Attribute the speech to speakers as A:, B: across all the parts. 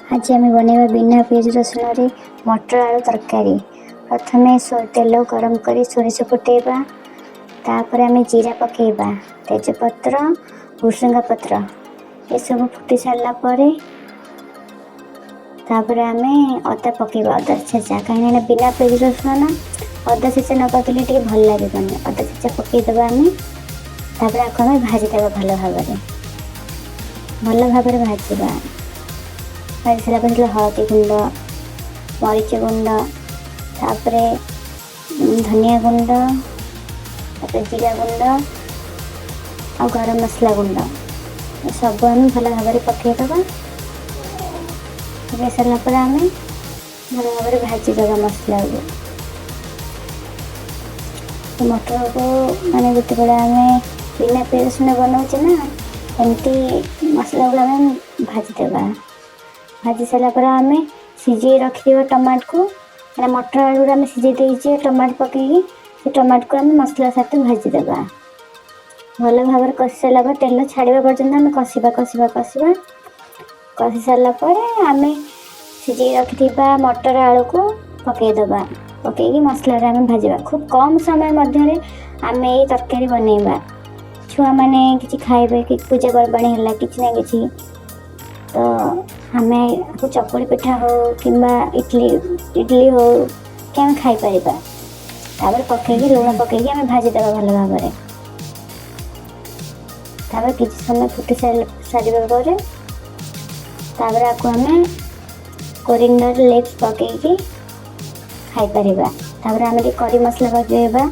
A: आज आम बनवा बिना पिज रसुन मटर आलू तरकारी। प्रथम तेल गरम कर सोरिष फुटेबा, तापर आम जीरा पकेबा, तेजपत्र, भुसुंगा पत्र ये सब फुटी सारा तापर आम अदा पकेबा, अदा छेचा कहीं बिना पिज रसुन अदा छेचा न पकेले भल लगे। अदा छेचा पकईदेवा आम तापर आपको आम भाजीदेवा भल भाव भाजवा। भाजी सारा पर हलदी गुंड, मरीच गुंड, तापर धनिया गुंड, तापर जीरा गुंड आ गरम मसला गुंड सब आम भल भाव पकईदेवा। पकई सारापर आम भल भाव भाजीदेवा मसला को। मटर को माने जिते बड़े आम बिना पिज रसुन बनाऊे ना, एमती मसला गुला आम भाजीदेवा। भाजी सारापर आम सीझे रखी टमाट को, मटर आलू आम सीझे देचे टमाट पकईकि से टमाट को आम मसला सहित भाजीदेवा। भल भाव कषि सारापर तेल छाड़ा पर्यटन आम कषा कषि सारापर आम सीझे रखी मटर आलू को पकईदेवा। पकईकि मसला आम भाजवा। खूब कम समय मध्य आम ये तरकारी बनइबा। छुआ मैंने कि खाइबे कि पूजा पर्वाणी है कि ना कि तो आम चकुली पिठा हो कि इडली हो कि आम खाईपर। तापर पकईकि लुण पकईकि आम भाजीदेवा भल भाव। तापर किसी समय फुटी सारे तापर आपको आम कोरिएंडर लीव्स पकईकि खाईपर। तापर आम करी मसला पकईबा,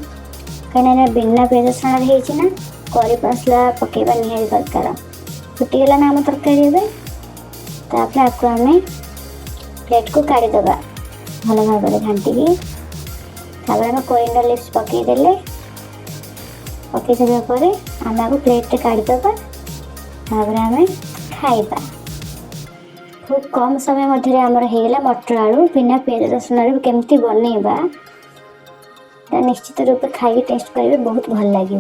A: कहीं बिना पिज रसुन होना करी मसला पकईबा निहाती दरकार। फुटीगला ना आम तरकारी। तापर आपको आम प्लेट को काढ़ीदेवा भल भाव घाटिकी। तापर आम कोरिएंडर लीव्स पकईदे पकई सारापर आम आपको प्लेट काढ़ीदेवा। तापर आम खाइबा। खूब कम समय मध्य आमर होगा मटर आलू बिना पिज रसुन केमती बनइबा निश्चित रूप खाई टेस्ट करेंगे, बहुत भल लगे।